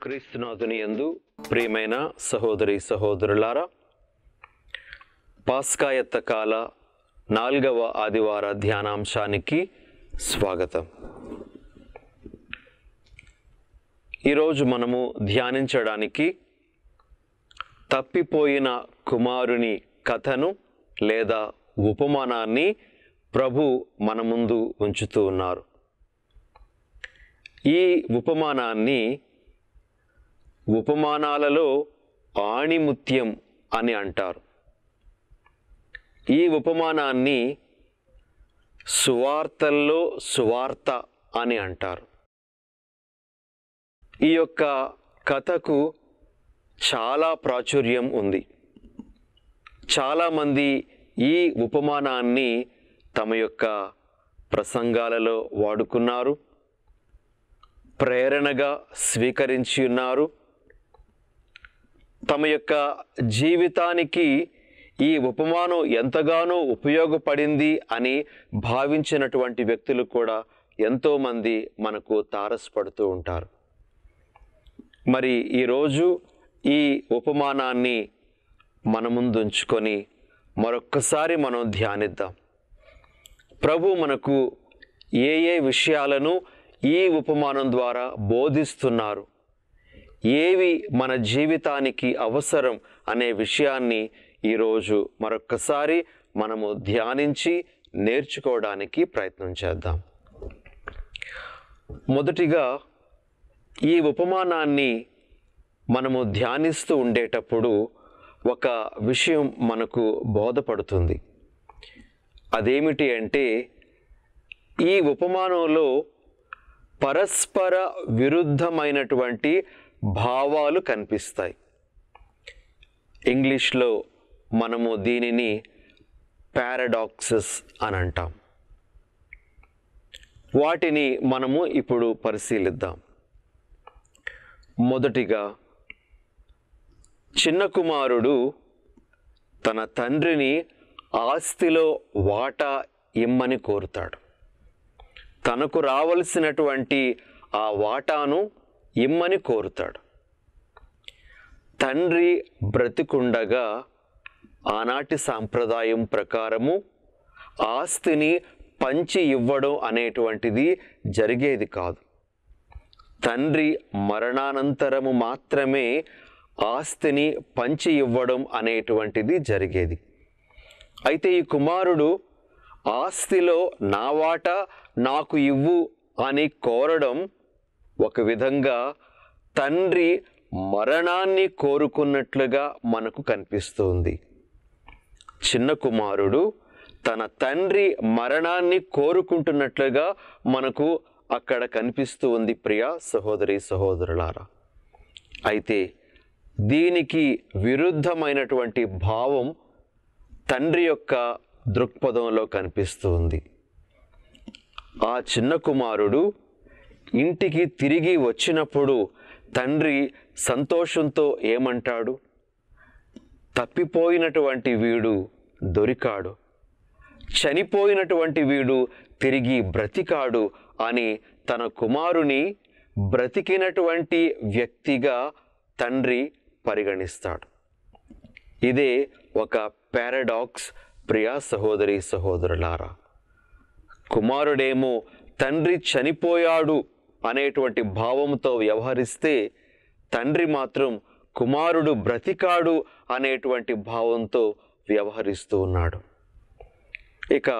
క్రీస్తునాథుని యందు ప్రియమైన సహోదరి సహోదరులారా, పాస్కాయత్త కాల 4వ ఆదివార ధ్యానాంశానికి స్వాగతం. ఈరోజు మనము ధ్యానించడానికి తప్పిపోయిన కుమారుని కథను లేదా ఉపమానాన్ని ప్రభు మన ముందు ఉంచుతూ ఉన్నారు. ఈ ఉపమానాన్ని ఉపమానాలలో ఆణిముత్యం అని అంటారు. ఈ ఉపమానాన్ని సువార్తల్లో సువార్త అని అంటారు. ఈ యొక్క కథకు చాలా ప్రాచుర్యం ఉంది. చాలామంది ఈ ఉపమానాన్ని తమ యొక్క ప్రసంగాలలో వాడుకున్నారు, ప్రేరణగా స్వీకరించి ఉన్నారు. తమ యొక్క జీవితానికి ఈ ఉపమానం ఎంతగానో ఉపయోగపడింది అని భావించినటువంటి వ్యక్తులు కూడా ఎంతోమంది మనకు తారసపడుతూ ఉంటారు. మరి ఈరోజు ఈ ఉపమానాన్ని మన ముందు ఉంచుకొని మరొక్కసారి మనం ధ్యానిద్దాం. ప్రభు మనకు ఏ విషయాలను ఈ ఉపమానం ద్వారా బోధిస్తున్నారు, ఏవి మన జీవితానికి అవసరం అనే విషయాన్ని ఈరోజు మరొక్కసారి మనము ధ్యానించి నేర్చుకోవడానికి ప్రయత్నం చేద్దాం. మొదటిగా ఈ ఉపమానాన్ని మనము ధ్యానిస్తూ ఉండేటప్పుడు ఒక విషయం మనకు బోధపడుతుంది. అదేమిటి అంటే, ఈ ఉపమానంలో పరస్పర విరుద్ధమైనటువంటి భావాలు కనిపిస్తాయి. ఇంగ్లీష్లో మనము దీనిని పారాడాక్సెస్ అని అంటాం. వాటిని మనము ఇప్పుడు పరిశీలిద్దాం. మొదటిగా, చిన్న కుమారుడు తన తండ్రిని ఆస్తిలో వాటా ఇమ్మని కోరుతాడు. తనకు రావలసినటువంటి ఆ వాటాను ఇమ్మని కోరుతాడు. తండ్రి బ్రతికుండగా ఆనాటి సాంప్రదాయం ప్రకారము ఆస్తిని పంచి ఇవ్వడం అనేటువంటిది జరిగేది కాదు. తండ్రి మరణానంతరము మాత్రమే ఆస్తిని పంచి ఇవ్వడం అనేటువంటిది జరిగేది. అయితే ఈ కుమారుడు ఆస్తిలో నా వాటా నాకు ఇవ్వు అని కోరడం ఒక విధంగా తండ్రి మరణాన్ని కోరుకున్నట్లుగా మనకు కనిపిస్తుంది. చిన్న కుమారుడు తన తండ్రి మరణాన్ని కోరుకుంటున్నట్లుగా మనకు అక్కడ కనిపిస్తూ ఉంది. ప్రియ సహోదరి సహోదరులారా, అయితే దీనికి విరుద్ధమైనటువంటి భావం తండ్రి యొక్క దృక్పథంలో కనిపిస్తూ ఉంది. ఆ చిన్న కుమారుడు ఇంటికి తిరిగి వచ్చినప్పుడు తండ్రి సంతోషంతో ఏమంటాడు? తప్పిపోయినటువంటి వీడు దొరికాడు, చనిపోయినటువంటి వీడు తిరిగి బ్రతికాడు అని తన కుమారుని బ్రతికినటువంటి వ్యక్తిగా తండ్రి పరిగణిస్తాడు. ఇదే ఒక పారాడాక్స్ ప్రియా సహోదరి సహోదరులారా. కుమారుడేమో తండ్రి చనిపోయాడు అనేటువంటి భావంతో వ్యవహరిస్తే, తండ్రి మాత్రం కుమారుడు బ్రతికాడు అనేటువంటి భావంతో వ్యవహరిస్తూ ఉన్నాడు. ఇక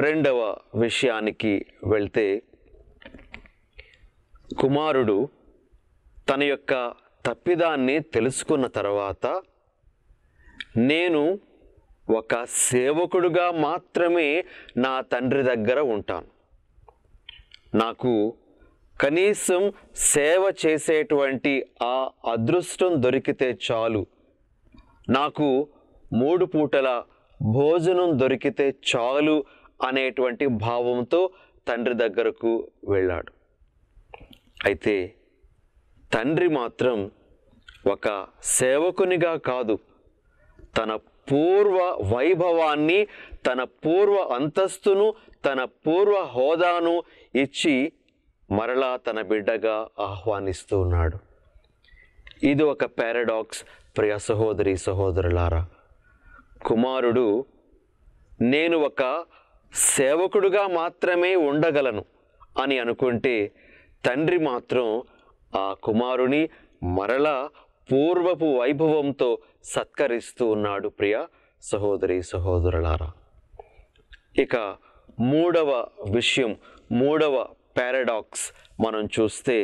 రెండవ విషయానికి వెళ్తే, కుమారుడు తన యొక్క తప్పిదాన్ని తెలుసుకున్న తర్వాత, నేను ఒక సేవకుడుగా మాత్రమే నా తండ్రి దగ్గర ఉంటాను, నాకు కనీసం సేవ చేసేటువంటి ఆ అదృష్టం దొరికితే చాలు, నాకు 3 పూటల భోజనం దొరికితే చాలు అనేటువంటి భావంతో తండ్రి దగ్గరకు వెళ్ళాడు. అయితే తండ్రి మాత్రం ఒక సేవకునిగా కాదు, తన పూర్వ వైభవాన్ని, తన పూర్వ అంతస్తును, తన పూర్వ హోదాను ఇచ్చి మరలా తన బిడ్డగా ఆహ్వానిస్తూ ఉన్నాడు. ఇది ఒక పారాడాక్స్ ప్రియ సహోదరి సహోదరులారా. కుమారుడు నేను ఒక సేవకుడుగా మాత్రమే ఉండగలను అని అనుకుంటే, తండ్రి మాత్రం ఆ కుమారుని మరలా పూర్వపు వైభవంతో సత్కరిస్తూ ఉన్నాడు ప్రియ సహోదరి సహోదరులారా. ఇక మూడవ విషయం, మూడవ పారాడాక్స్ మనం చూస్తే,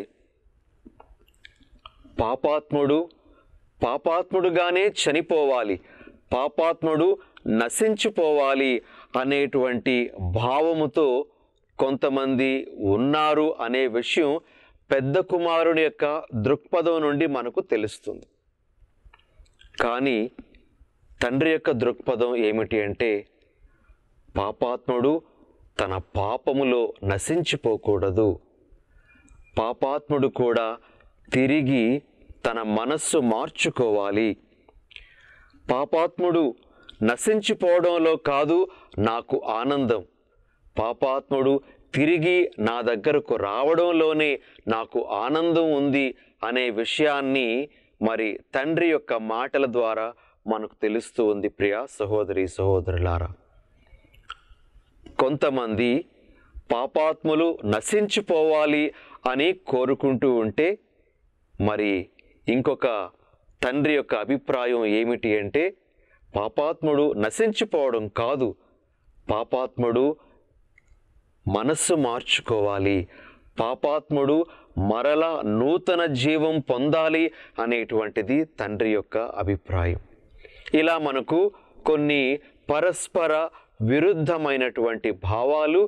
పాపాత్ముడుగానే చనిపోవాలి, పాపాత్ముడు నశించిపోవాలి అనేటువంటి భావముతో కొంతమంది ఉన్నారు అనే విషయం పెద్ద కుమారుని యొక్క దృక్పథం నుండి మనకు తెలుస్తుంది. కానీ తండ్రి యొక్క దృక్పథం ఏమిటి అంటే, పాపాత్ముడు తన పాపములో నశించిపోకూడదు, పాపాత్ముడు కూడా తిరిగి తన మనస్సు మార్చుకోవాలి. పాపాత్ముడు నశించిపోవడంలో కాదు నాకు ఆనందం, పాపాత్ముడు తిరిగి నా దగ్గరకు రావడంలోనే నాకు ఆనందం ఉంది అనే విషయాన్ని మరి తండ్రి యొక్క మాటల ద్వారా మనకు తెలుస్తూ ఉంది ప్రియ సహోదరి సహోదరులారా. కొంతమంది పాపాత్ములు నశించిపోవాలి అని కోరుకుంటూ ఉంటే, మరి ఇంకొక తండ్రి యొక్క అభిప్రాయం ఏమిటి అంటే, పాపాత్ముడు నశించిపోవడం కాదు, పాపాత్ముడు మనస్సు మార్చుకోవాలి, పాపాత్ముడు మరలా నూతన జీవం పొందాలి అనేటువంటిది తండ్రి యొక్క అభిప్రాయం. ఇలా మనకు కొన్ని పరస్పర విరుద్ధమైనటువంటి భావాలు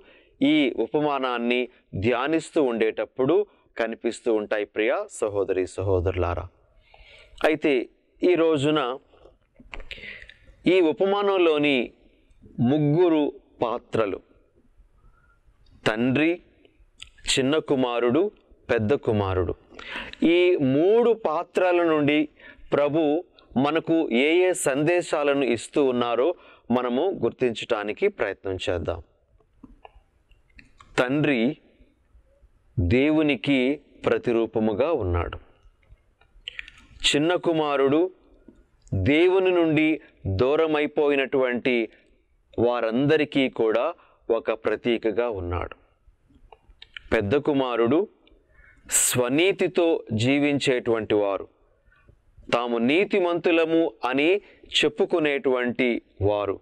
ఈ ఉపమానాన్ని ధ్యానిస్తూ ఉండేటప్పుడు కనిపిస్తూ ఉంటాయి ప్రియ సహోదరి సహోదరులారా. అయితే ఈ రోజున ఈ ఉపమానంలోని ముగ్గురు పాత్రలు, తండ్రి, చిన్న కుమారుడు, పెద్ద కుమారుడు, ఈ మూడు పాత్రల నుండి ప్రభు మనకు ఏ ఏ సందేశాలను ఇస్తూ ఉన్నారో మనము గుర్తించటానికి ప్రయత్నం చేద్దాం. తండ్రి దేవునికి ప్రతిరూపముగా ఉన్నాడు. చిన్న కుమారుడు దేవుని నుండి దూరమైపోయినటువంటి వారందరికీ కూడా ఒక ప్రతీకగా ఉన్నాడు. పెద్ద కుమారుడు స్వనీతితో జీవించేటువంటి వారు, తాము నీతిమంతులము అని చెప్పుకునేటువంటి వారు,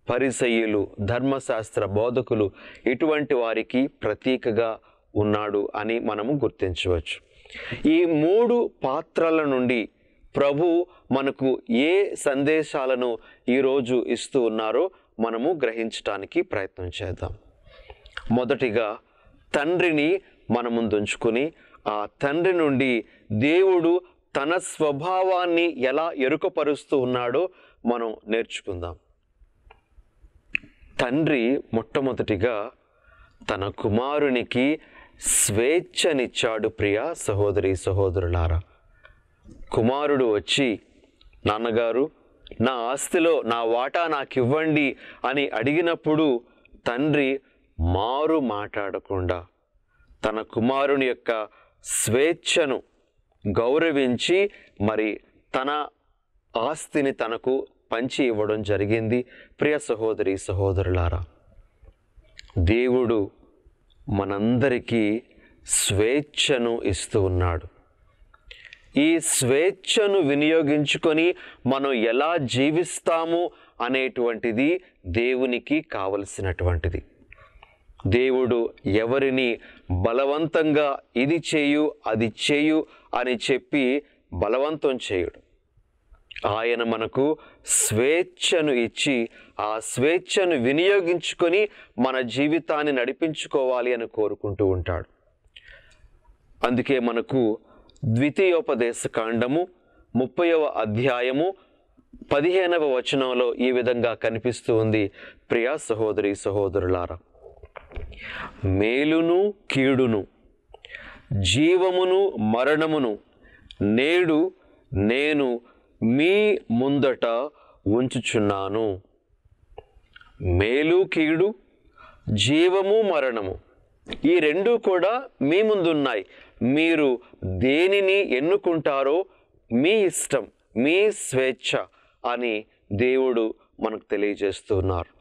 పరిసయ్యులు, ధర్మశాస్త్ర బోధకులు, ఇటువంటి వారికి ప్రతీకగా ఉన్నాడు అని మనము గుర్తించవచ్చు. ఈ మూడు పాత్రల నుండి ప్రభు మనకు ఏ సందేశాలను ఈరోజు ఇస్తూ ఉన్నారో మనము గ్రహించటానికి ప్రయత్నం చేద్దాం. మొదటిగా తండ్రిని మన ముందుంచుకుని ఆ తండ్రి నుండి దేవుడు తన స్వభావాన్ని ఎలా ఎరుకపరుస్తూ ఉన్నాడో మనం నేర్చుకుందాం. తండ్రి మొట్టమొదటిగా తన కుమారునికి స్వేచ్ఛనిచ్చాడు ప్రియ సహోదరి సహోదరులారా. కుమారుడు వచ్చి, నాన్నగారు నా ఆస్తిలో నా వాటా నాకు ఇవ్వండి అని అడిగినప్పుడు తండ్రి మారు మాట్లాడకుండా తన కుమారుని యొక్క స్వేచ్ఛను గౌరవించి మరి తన ఆస్తిని తనకు పంచి ఇవ్వడం జరిగింది. ప్రియ సహోదరి సహోదరులారా, దేవుడు మనందరికీ స్వేచ్ఛను ఇస్తూ ఉన్నాడు. ఈ స్వేచ్ఛను వినియోగించుకొని మనం ఎలా జీవిస్తాము అనేటువంటిది దేవునికి కావలసినటువంటిది. దేవుడు ఎవరిని బలవంతంగా ఇది చేయు అది చేయు అని చెప్పి బలవంతం చేయుడు. ఆయన మనకు స్వేచ్ఛను ఇచ్చి ఆ స్వేచ్ఛను వినియోగించుకొని మన జీవితాన్ని నడిపించుకోవాలి అని కోరుకుంటూ ఉంటాడు. అందుకే మనకు ద్వితీయోపదేశ కాండము 30వ అధ్యాయము 15వ వచనంలో ఈ విధంగా కనిపిస్తూ ఉంది. ప్రియా సహోదరి సహోదరులారా, మేలును కీడును, జీవమును మరణమును నేడు నేను మీ ముందట ఉంచుచున్నాను. మేలు కీడు, జీవము మరణము, ఈ రెండు కూడా మీ ముందున్నాయి. మీరు దేనిని ఎన్నుకుంటారో మీ ఇష్టం, మీ స్వేచ్ఛ అని దేవుడు మనకు తెలియజేస్తున్నారు.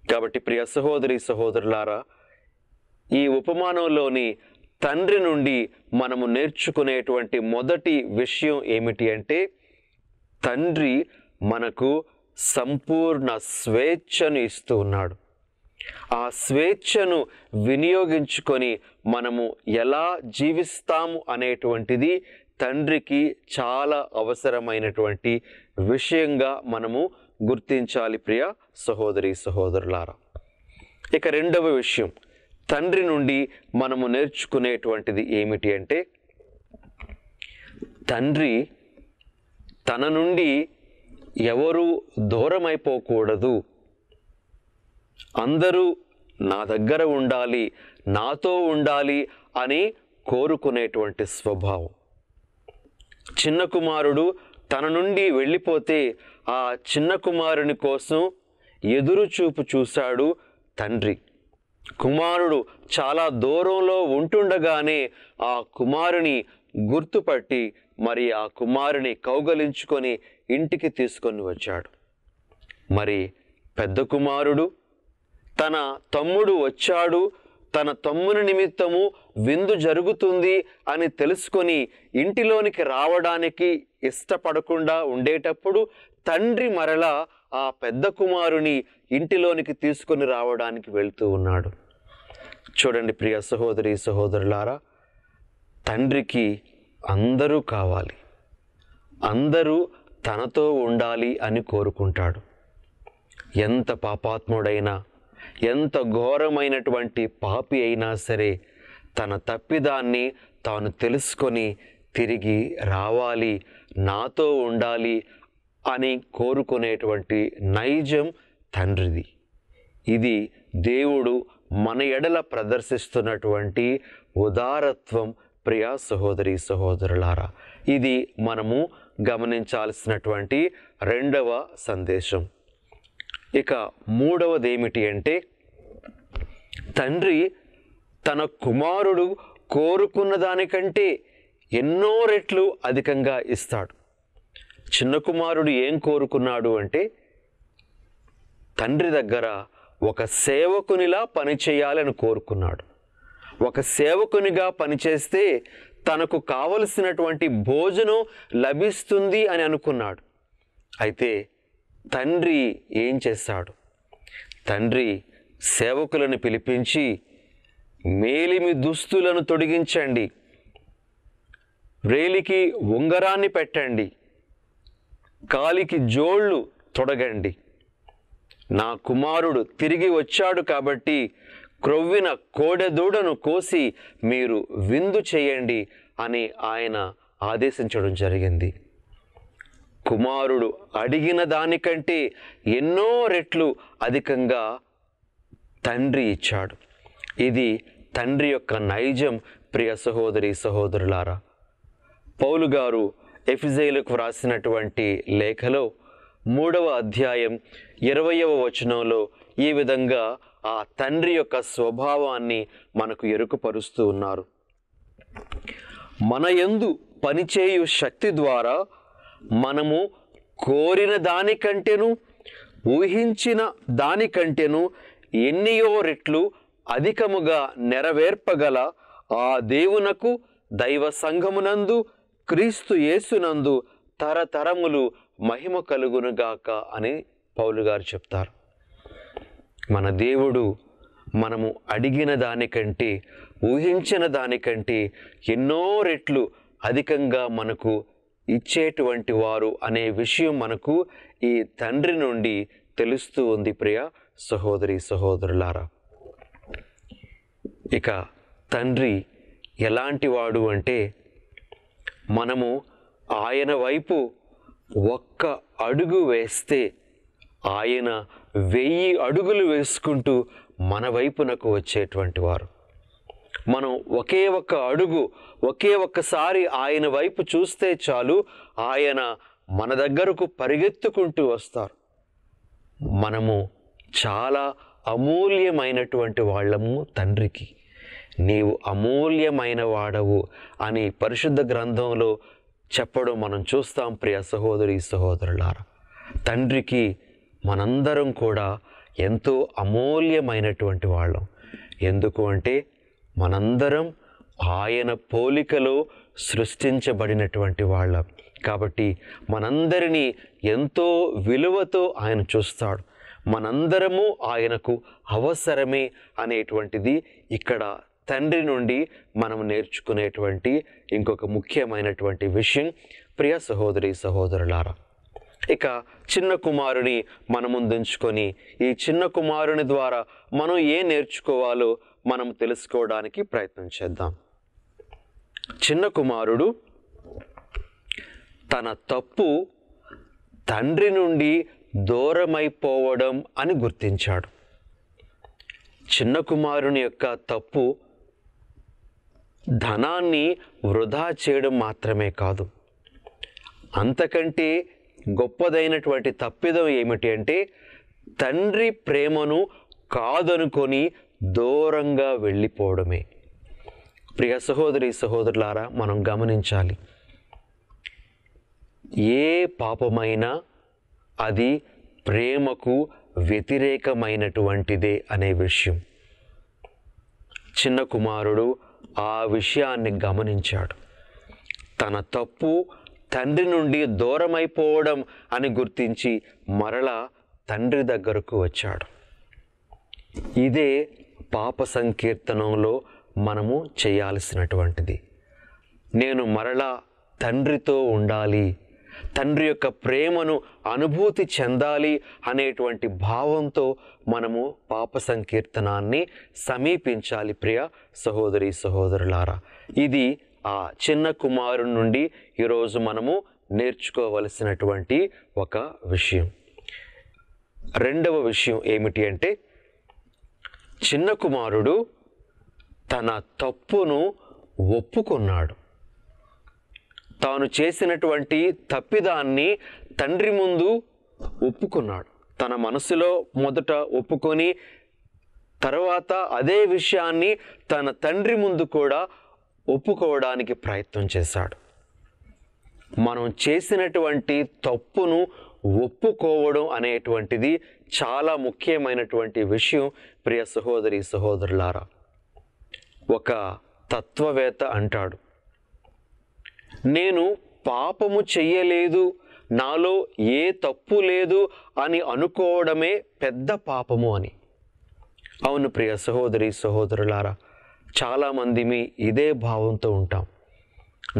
కాబట్టి ప్రియ సహోదరి సహోదరులారా, ఈ ఉపమానంలోని తండ్రి నుండి మనము నేర్చుకునేటువంటి మొదటి విషయం ఏమిటి అంటే, తండ్రి మనకు సంపూర్ణ స్వేచ్ఛను ఇస్తూ ఉన్నాడు. ఆ స్వేచ్ఛను వినియోగించుకొని మనము ఎలా జీవిస్తాము అనేటువంటిది తండ్రికి చాలా అవసరమైనటువంటి విషయంగా మనము గుర్తించాలి ప్రియ సహోదరి సహోదరులారా. ఇక రెండవ విషయం, తండ్రి నుండి మనము నేర్చుకునేటువంటిది ఏమిటి అంటే, తండ్రి తన నుండి ఎవరు దూరమైపోకూడదు, అందరూ నా దగ్గర ఉండాలి, నాతో ఉండాలి అని కోరుకునేటువంటి స్వభావం. చిన్న కుమారుడు తన నుండి వెళ్ళిపోతే ఆ చిన్న కుమారుని కోసం ఎదురు చూపు చూశాడు తండ్రి. కుమారుడు చాలా దూరంలో ఉంటుండగానే ఆ కుమారుని గుర్తుపట్టి మరి ఆ కుమారుని కౌగలించుకొని ఇంటికి తీసుకొని వచ్చాడు. మరి పెద్ద కుమారుడు తన తమ్ముడు వచ్చాడు, తన తమ్ముని నిమిత్తము విందు జరుగుతుంది అని తెలుసుకొని ఇంటిలోనికి రావడానికి ఇష్టపడకుండా ఉండేటప్పుడు తండ్రి మరలా ఆ పెద్ద కుమారుని ఇంటిలోనికి తీసుకొని రావడానికి వెళ్తూ ఉన్నాడు. చూడండి ప్రియ సహోదరి సహోదరులారా, తండ్రికి అందరూ కావాలి, అందరూ తనతో ఉండాలి అని కోరుకుంటాడు. ఎంత పాపాత్ముడైనా, ఎంత ఘోరమైనటువంటి పాపి అయినా సరే తన తప్పిదాన్ని తాను తెలుసుకొని తిరిగి రావాలి, నాతో ఉండాలి అని కోరుకునేటువంటి నైజం తండ్రిది. ఇది దేవుడు మన ఎడల ప్రదర్శిస్తున్నటువంటి ఉదారత్వం ప్రియ సహోదరి సహోదరులారా. ఇది మనము గమనించాల్సినటువంటి రెండవ సందేశం. ఇక మూడవది ఏమిటి అంటే, తండ్రి తన కుమారుడు కోరుకున్న దానికంటే ఎన్నో రెట్లు అధికంగా ఇస్తాడు. చిన్న కుమారుడు ఏం కోరుకున్నాడు అంటే, తండ్రి దగ్గర ఒక సేవకునిలా పనిచేయాలని కోరుకున్నాడు. ఒక సేవకునిగా పనిచేస్తే తనకు కావలసినటువంటి భోజనం లభిస్తుంది అని అనుకున్నాడు. అయితే తండ్రి ఏం చేశాడు? తండ్రి సేవకులను పిలిపించి, మేలిమి దుస్తులను తొడిగించండి, వ్రేలికి ఉంగరాన్ని పెట్టండి, కాలికి జోళ్ళు తొడగండి, నా కుమారుడు తిరిగి వచ్చాడు కాబట్టి క్రొవ్విన కోడెదూడను కోసి మీరు విందు చేయండి అని ఆయన ఆదేశించడం జరిగింది. కుమారుడు అడిగిన దానికంటే ఎన్నో రెట్లు అధికంగా తండ్రి ఇచ్చాడు. ఇది తండ్రి యొక్క నైజం ప్రియ సహోదరి సహోదరులారా. పౌలు గారు ఎఫెసీయులకు వ్రాసినటువంటి లేఖలో 3వ అధ్యాయం 20వ వచనంలో ఈ విధంగా ఆ తండ్రి యొక్క స్వభావాన్ని మనకు ఎరుకపరుస్తూ ఉన్నారు. మన యందు పనిచేయు శక్తి ద్వారా మనము కోరిన దానికంటేను ఊహించిన దానికంటేను ఎన్నియో రెట్లు అధికముగా నెరవేర్పగల ఆ దేవునకు దైవ సంఘమునందు క్రీస్తు యేసునందు తరతరములు మహిమ కలుగునుగాక అని పౌలు గారు చెప్తారు. మన దేవుడు మనము అడిగిన దానికంటే ఊహించిన దానికంటే ఎన్నో రెట్లు అధికంగా మనకు ఇచ్చేటువంటి వారు అనే విషయం మనకు ఈ తండ్రి నుండి తెలుస్తూ ఉంది ప్రియ సహోదరి సహోదరులారా. ఇక తండ్రి ఎలాంటి వాడు అంటే, మనము ఆయన వైపు ఒక్క అడుగు వేస్తే ఆయన 1000 అడుగులు వేసుకుంటూ మన వైపునకు వచ్చేటువంటి వారు. మనం ఒకే ఒక్క అడుగు, ఒకే ఒక్కసారి ఆయన వైపు చూస్తే చాలు, ఆయన మన దగ్గరకు పరిగెత్తుకుంటూ వస్తారు. మనము చాలా అమూల్యమైనటువంటి వాళ్ళము తండ్రికి. నీవు అమూల్యమైన వాడవు అని పరిశుద్ధ గ్రంథంలో చెప్పడం మనం చూస్తాం. ప్రియ సహోదరి సహోదరులారా, తండ్రికి మనందరం కూడా ఎంతో అమూల్యమైనటువంటి వాళ్ళం. ఎందుకు అంటే మనందరం ఆయన పోలికలో సృష్టించబడినటువంటి వాళ్ళం. కాబట్టి మనందరినీ ఎంతో విలువతో ఆయన చూస్తాడు. మనందరము ఆయనకు అవసరమే అనేటువంటిది ఇక్కడ తండ్రి నుండి మనం నేర్చుకునేటువంటి ఇంకొక ముఖ్యమైనటువంటి విషయం. ప్రియ సహోదరి సహోదరులారా, ఇక చిన్న కుమారుని మన ముందుంచుకొని ఈ చిన్న కుమారుని ద్వారా మనం ఏం నేర్చుకోవాలో మనం తెలుసుకోవడానికి ప్రయత్నం చేద్దాం. చిన్న కుమారుడు తన తప్పు తండ్రి నుండి దూరమైపోవడం అని గుర్తించాడు. చిన్న కుమారుని యొక్క తప్పు ధనాన్ని వృధా చేయడం మాత్రమే కాదు, అంతకంటే గొప్పదైనటువంటి తప్పిదం ఏమిటి అంటే తండ్రి ప్రేమను కాదనుకొని దూరంగా వెళ్ళిపోవడమే. ప్రియ సహోదరి సహోదరులారా, మనం గమనించాలి, ఏ పాపమైనా అది ప్రేమకు వ్యతిరేకమైనటువంటిదే అనే విషయం చిన్న కుమారుడు ఆ విషయాన్ని గమనించాడు. తన తప్పు తండ్రి నుండి దూరమైపోవడం అని గుర్తించి మరలా తండ్రి దగ్గరకు వచ్చాడు. ఇదే పాప సంకీర్తనంలో మనము చేయాల్సినటువంటిది. నేను మరలా తండ్రితో ఉండాలి, తండ్రి యొక్క ప్రేమను అనుభూతి చెందాలి అనేటువంటి భావంతో మనము పాప సంకీర్తనాన్ని సమీపించాలి. ప్రియ సహోదరి సహోదరులారా, ఇది ఆ చిన్న కుమారుని నుండి ఈరోజు మనము నేర్చుకోవలసినటువంటి ఒక విషయం. రెండవ విషయం ఏమిటి అంటే చిన్న కుమారుడు తన తప్పును ఒప్పుకున్నాడు. తాను చేసినటువంటి తప్పిదాన్ని తండ్రి ముందు ఒప్పుకున్నాడు. తన మనసులో మొదట ఒప్పుకొని తర్వాత అదే విషయాన్ని తన తండ్రి ముందు కూడా ఒప్పుకోవడానికి ప్రయత్నం చేశాడు. మనం చేసినటువంటి తప్పును ఒప్పుకోవడం అనేటువంటిది చాలా ముఖ్యమైనటువంటి విషయం. ప్రియ సహోదరి సహోదరులారా, ఒక తత్వవేత్త అంటాడు, నేను పాపము చెయ్యలేదు, నాలో ఏ తప్పు లేదు అని అనుకోవడమే పెద్ద పాపము అని. అవును ప్రియ సహోదరి సహోదరులారా, చాలామంది ఇదే భావంతో ఉంటాం.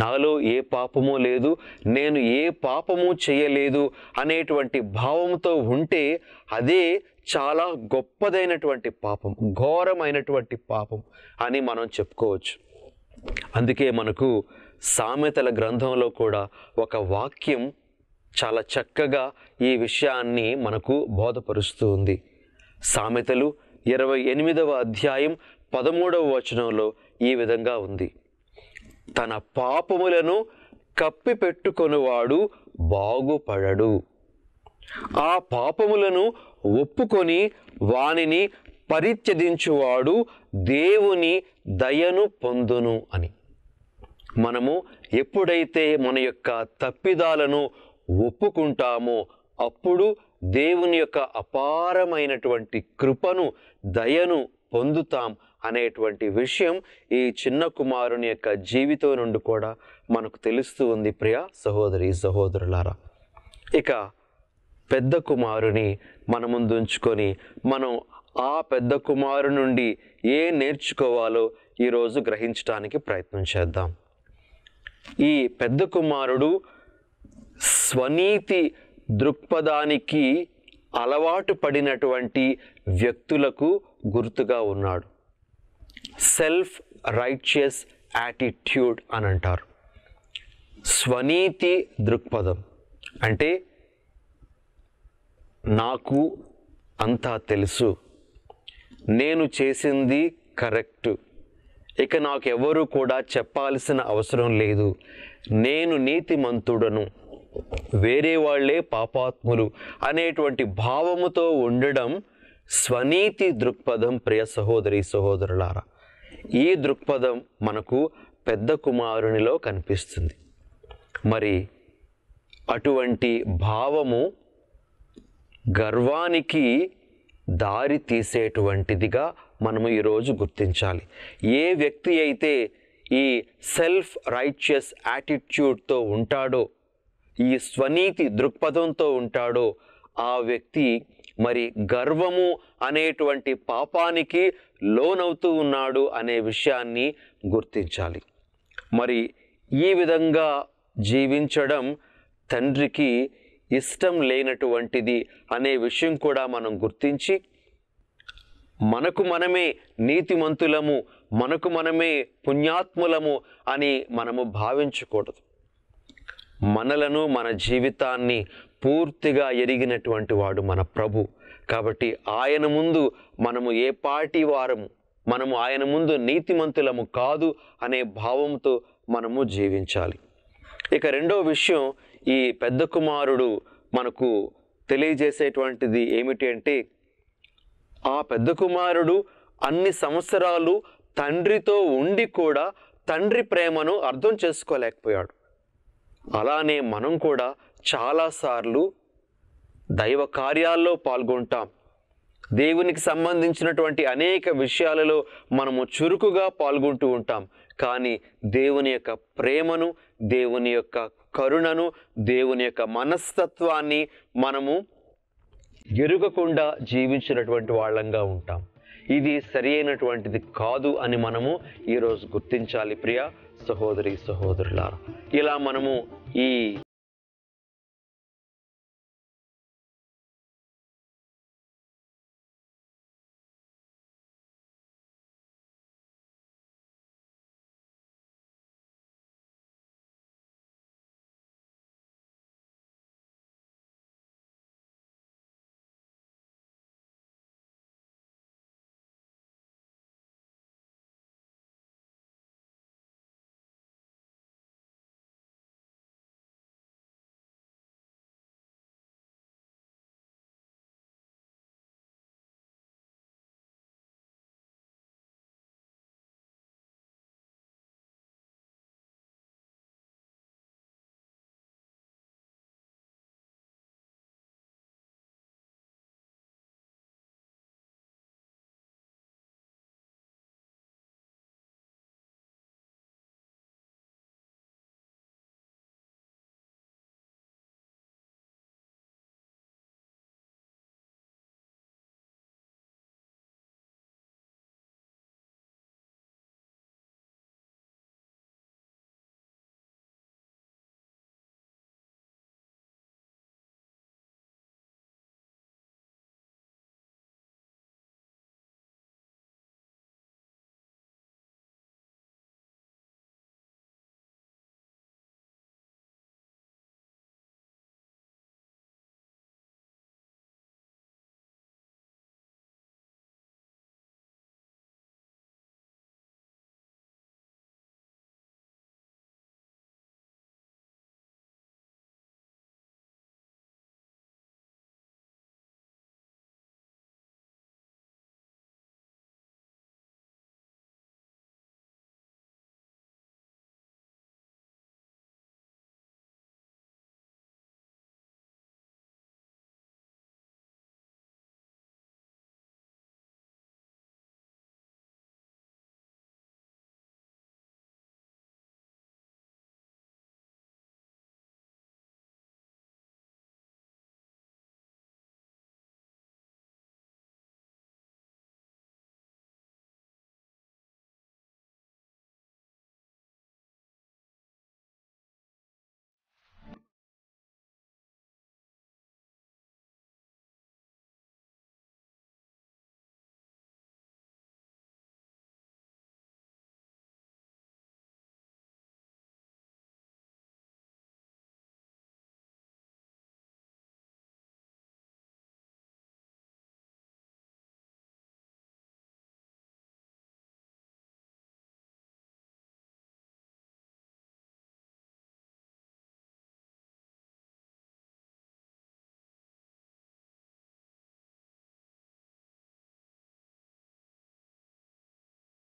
నాలో ఏ పాపము లేదు, నేను ఏ పాపము చేయలేదు అనేటువంటి భావంతో ఉంటే అదే చాలా గొప్పదైనటువంటి పాపం, ఘోరమైనటువంటి పాపం అని మనం చెప్పుకోవచ్చు. అందుకే మనకు సామెతల గ్రంథంలో కూడా ఒక వాక్యం చాలా చక్కగా ఈ విషయాన్ని మనకు బోధపరుస్తూ ఉంది. సామెతలు 28వ అధ్యాయం 13వ వచనంలో ఈ విధంగా ఉంది, తన పాపములను కప్పిపెట్టుకొనువాడు బాగుపడడు, ఆ పాపములను ఒప్పుకొని వానిని పరిత్యజించువాడు దేవుని దయను పొందును అని. మనము ఎప్పుడైతే మన యొక్క తప్పిదాలను ఒప్పుకుంటామో అప్పుడు దేవుని యొక్క అపారమైనటువంటి కృపను దయను పొందుతాం అనేటువంటి విషయం ఈ చిన్న కుమారుని యొక్క జీవితం నుండి కూడా మనకు తెలుస్తూ ఉంది. ప్రియ సహోదరి సహోదరులారా, ఇక పెద్ద కుమారుని మన ముందు ఉంచుకొని మనం ఆ పెద్ద కుమారు నుండి ఏం నేర్చుకోవాలో ఈరోజు గ్రహించడానికి ప్రయత్నం చేద్దాం. ఈ పెద్ద కుమారుడు స్వనీతి దృక్పథానికి అలవాటు పడినటువంటి వ్యక్తులకు గుర్తుగా ఉన్నాడు. సెల్ఫ్ రైచియస్ యాటిట్యూడ్ అని అంటారు. స్వనీతి దృక్పథం అంటే నాకు అంతా తెలుసు, నేను చేసింది కరెక్ట్, ఇక నాకెవరు కూడా చెప్పాల్సిన అవసరం లేదు, నేను నీతిమంతుడను, వేరే వాళ్ళే పాపాత్ములు అనేటువంటి భావముతో ఉండడం స్వనీతి దృక్పథం. ప్రియ సహోదరి మరి అటువంటి భావము గర్వానికి దారి తీసేటువంటిదిగా మనము ఈరోజు గుర్తించాలి. ఏ వ్యక్తి అయితే ఈ సెల్ఫ్ రైచియస్ యాటిట్యూడ్తో ఉంటాడో, ఈ స్వనీతి దృక్పథంతో ఉంటాడో, ఆ వ్యక్తి మరి గర్వము అనేటువంటి పాపానికి లోనవుతూ ఉన్నాడు అనే విషయాన్ని గుర్తించాలి. మరి ఈ విధంగా జీవించడం తండ్రికి ఇష్టం లేనటువంటిది అనే విషయం కూడా మనం గుర్తించి, మనకు మనమే నీతిమంతులము, మనకు మనమే పుణ్యాత్ములము అని మనము భావించకూడదు. మనలను, మన జీవితాన్ని పూర్తిగా ఎరిగినటువంటి వాడు మన ప్రభు. కాబట్టి ఆయన ముందు మనము ఏ పాటి వారము, మనము ఆయన ముందు నీతిమంతులము కాదు అనే భావంతో మనము జీవించాలి. ఇక రెండో విషయం, ఈ పెద్ద కుమారుడు మనకు తెలియజేసేటువంటిది ఏమిటి అంటే, ఆ పెద్ద కుమారుడు అన్ని సంవత్సరాలు తండ్రితో ఉండి కూడా తండ్రి ప్రేమను అర్థం చేసుకోలేకపోయాడు. అలానే మనం కూడా చాలాసార్లు దైవ కార్యాల్లో పాల్గొంటాం, దేవునికి సంబంధించినటువంటి అనేక విషయాలలో మనము చురుకుగా పాల్గొంటూ ఉంటాం. కానీ దేవుని యొక్క ప్రేమను, దేవుని యొక్క కరుణను, దేవుని యొక్క మనస్తత్వాన్ని మనము ఎరుగకుండా జీవించినటువంటి వాళ్ళంగా ఉంటాం. ఇది సరి అయినటువంటిది కాదు అని మనము ఈరోజు గుర్తించాలి. ప్రియ సహోదరి సహోదరులారా, ఇలా మనము ఈ